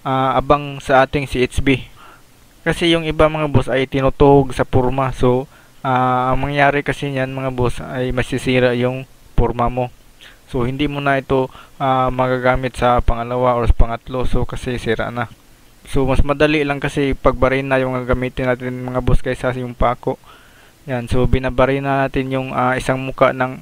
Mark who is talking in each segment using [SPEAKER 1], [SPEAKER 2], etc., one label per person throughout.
[SPEAKER 1] abang sa ating CHB. Kasi yung iba mga boss ay tinutuhog sa purma. So ang mangyari kasi niyan mga boss ay masisira yung purma mo. So hindi mo na ito magagamit sa pangalawa or sa pangatlo, so kasi sira na. So mas madali lang kasi pagbarina yung gagamitin natin mga boss kaysa yung pako. Yan, so binabarina natin yung isang muka ng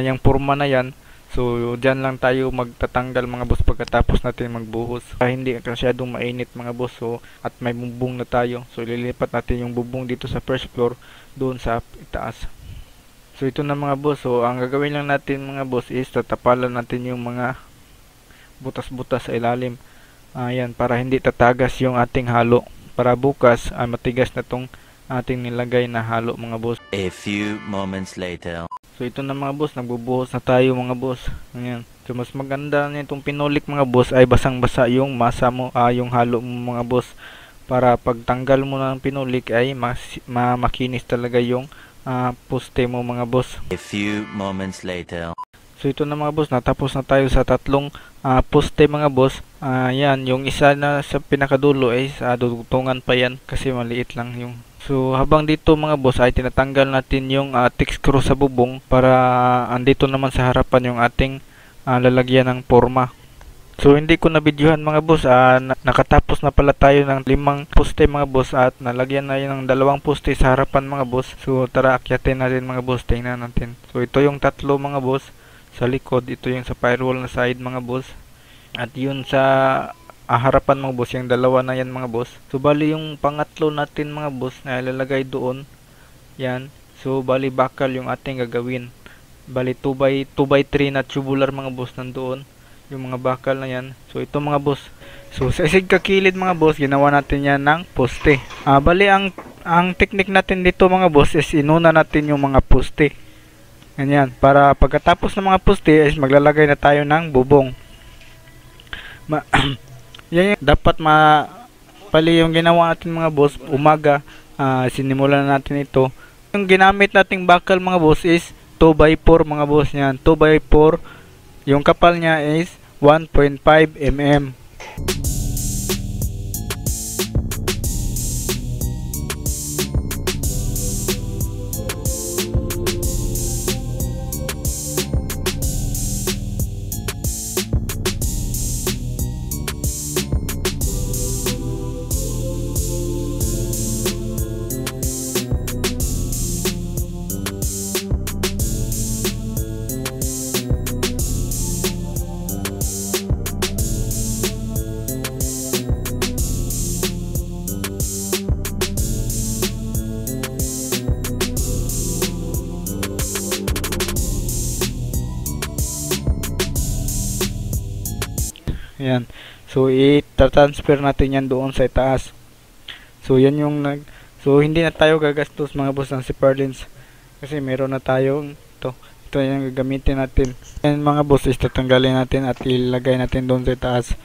[SPEAKER 1] yung purma na yan. So dyan lang tayo magtatanggal mga boss pagkatapos natin magbuhos. Hindi masyadong mainit mga boss, so at may bubong na tayo. So ililipat natin yung bubong dito sa first floor doon sa itaas. So ito na mga boss. So ang gagawin lang natin mga boss is tatapalan natin yung mga butas-butas sa ilalim. Ayan, para hindi tatagas yung ating halo. Para bukas matigas na tong ating nilagay na halo mga boss.
[SPEAKER 2] A few moments later.
[SPEAKER 1] So ito na mga boss, nagbubuhos na tayo mga boss. Ayan. So mas maganda na itong pinulik mga boss ay basang-basa yung masa mo, yung halo mo mga boss. Para pagtanggal mo ng pinulik ay makinis talaga yung poste mo mga boss.
[SPEAKER 2] A few moments later.
[SPEAKER 1] So ito na mga boss, natapos na tayo sa tatlong poste mga boss. Yan, yung isa na sa pinakadulo ay dudugtungan pa yan kasi maliit lang yung. So habang dito mga boss ay tinatanggal natin yung thick screw sa bubong para andito naman sa harapan yung ating lalagyan ng forma. So hindi ko na videohan mga boss, nakatapos na pala tayo ng 5 poste mga boss at nalagyan na yun ng 2 poste sa harapan mga boss. So tara akyatin natin mga boss, tingnan natin. So ito yung tatlo mga boss sa likod, ito yung sa firewall na side mga boss. At yun sa harapan mga boss, yung 2 na yan mga boss. So bali yung pangatlo natin mga boss na ilalagay doon. Yan. So bali bakal yung ating gagawin. Bali 2x3 na tubular mga boss nandoon. Yung mga bakal na yan. So ito mga boss. So sa isig kakilid mga boss, ginawa natin yan ng poste. Bali ang technique natin dito mga boss is inuna natin yung mga poste. Ganyan. Para pagkatapos ng mga poste is maglalagay na tayo ng bubong. Yan yung dapat pali yung ginawa natin mga boss. Umaga sinimulan na natin ito. Yung ginamit nating bakal mga boss is 2x4 mga boss yan. 2x4. Yung kapal niya is 1.5 mm. Ayan. So i-transfer natin yan doon sa itaas. So yan yung so hindi na tayo gagastos mga boss ng si Purlins kasi meron na tayong ito yung gagamitin natin. Yan mga boss is tatanggalin natin at ilagay natin doon sa itaas.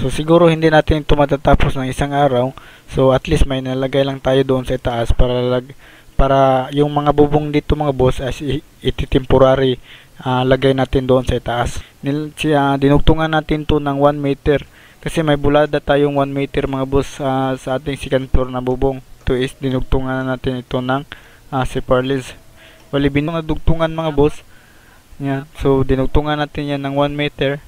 [SPEAKER 1] So siguro hindi natin ito matatapos ng isang araw. So at least may nalagay lang tayo doon sa itaas para yung mga bubong dito mga boss as iti-temporary lagay natin doon sa itaas. Dinugtungan natin to ng 1 meter kasi may bulada tayong 1 meter mga boss sa ating second floor na bubong. Ito is dinugtungan natin ito ng si Purlins. Bali binadugtungan mga boss. Yan. So dinugtungan natin yan ng 1 meter.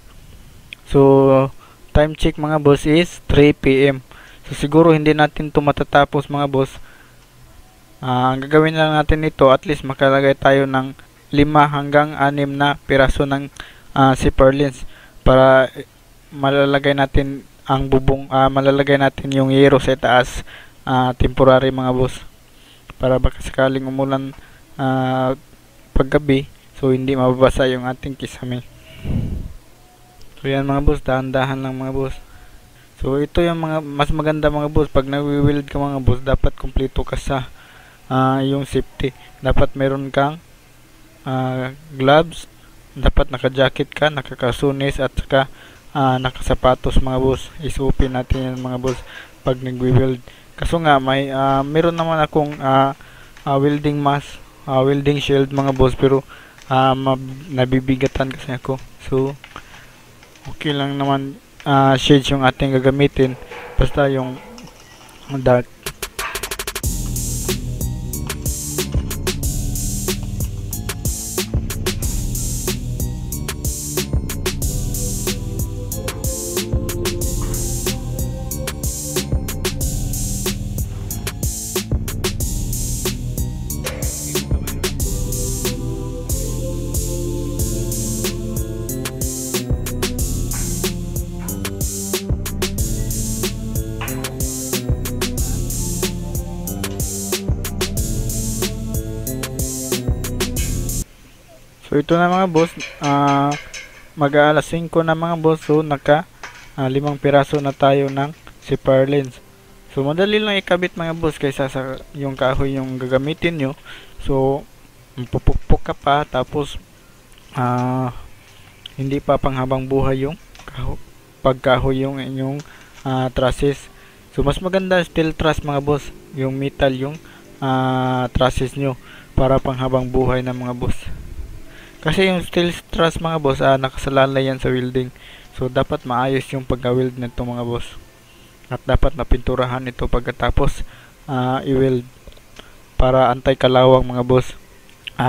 [SPEAKER 1] So time check mga boss is 3 PM. So siguro hindi natin to matatapos mga boss. Ang gagawin lang natin ito, at least makalagay tayo ng 5 hanggang 6 na piraso ng si Purlins para malalagay natin ang bubong, malalagay natin yung yero sa taas temporary mga boss para baka sakaling umulan paggabi, so hindi mababasa yung ating kisame. So yan mga boss, dahan-dahan lang mga boss. So ito yung mga mas maganda mga boss pag nagwi-weld ka mga boss, dapat kumpleto ka sa yung safety. Dapat meron kang gloves, dapat naka-jacket ka, nakakasunis at saka nakasapatos mga boss. Isupin natin yan mga boss pag nagwi-weld. Kaso nga may meron naman akong welding mask, welding shield mga boss, pero nabibigatan kasi ako. So okay lang naman shades yung ating gagamitin, basta yung dark. So ito na mga boss, mag-aalas 5 na mga boss. So naka 5 piraso na tayo ng zipper lens. So madali lang ikabit mga boss kaysa sa yung kahoy yung gagamitin nyo. So pupukpok ka pa, tapos hindi pa panghabang buhay yung pagkahoy yung inyong trusses. So mas maganda steel truss mga boss, yung metal yung trusses nyo para panghabang buhay ng mga boss. Kasi yung steel truss mga boss, nakasalalay yan sa welding. So dapat maayos yung pagka-weld nito mga boss. At dapat napinturahan ito pagkatapos i-weld para anti-kalawang mga boss.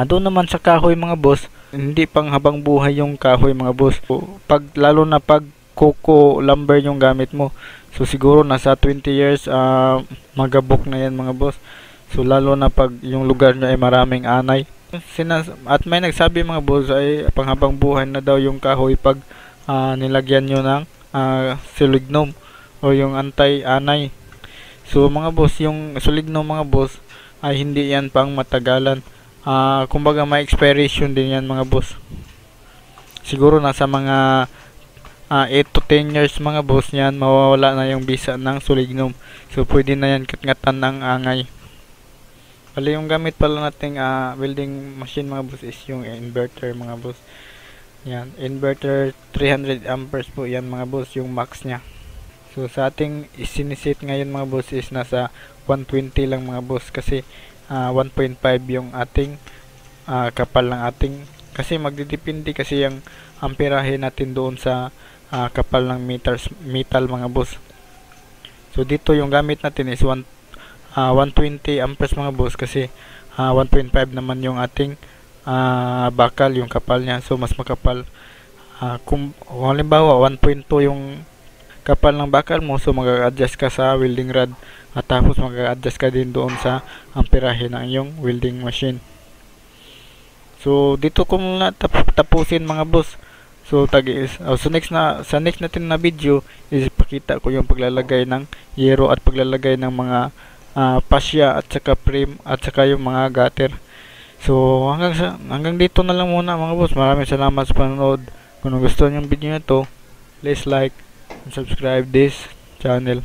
[SPEAKER 1] Doon naman sa kahoy mga boss, hindi pang habang buhay yung kahoy mga boss. So, lalo na pag coco lumber yung gamit mo, so siguro nasa 20 years magabok na yan mga boss. So lalo na pag yung lugar nyo ay maraming anay. At may nagsabi mga boss ay panghabang buhay na daw yung kahoy pag nilagyan nyo ng sulignum o yung anti-anay. So mga boss, yung sulignum mga boss ay hindi yan pang matagalan. Kumbaga may expiration din yan mga boss. Siguro nasa mga 8 to 10 years mga boss yan, mawawala na yung bisa ng sulignum. So pwede na yan katngatan ng angay. Bali yung gamit pala nating welding machine mga boss is yung inverter mga boss. Yan, inverter 300 amperes po yan mga boss, yung max nya. So sa ating isinisit ngayon mga boss is nasa 120 lang mga boss, kasi 1.5 yung ating kapal ng ating, kasi magdidepende kasi yung amperahe natin doon sa kapal ng metal mga boss. So dito yung gamit natin is 120 amperes mga boss, kasi 1.5 naman yung ating bakal, yung kapal niya. So mas makapal. Kung halimbawa 1.2 yung kapal ng bakal mo, so mag-adjust ka sa welding rod at tapos mag-adjust ka din doon sa amperahe ng iyong welding machine. So dito ko muna tapusin mga boss. So sa next natin na video is ipakita ko yung paglalagay ng yero at paglalagay ng mga pasya at saka frame at saka yung mga gutter. So hanggang dito na lang muna mga boss. Maraming salamat sa panonood. Kung gusto niyo yung video na to, please like and subscribe this channel.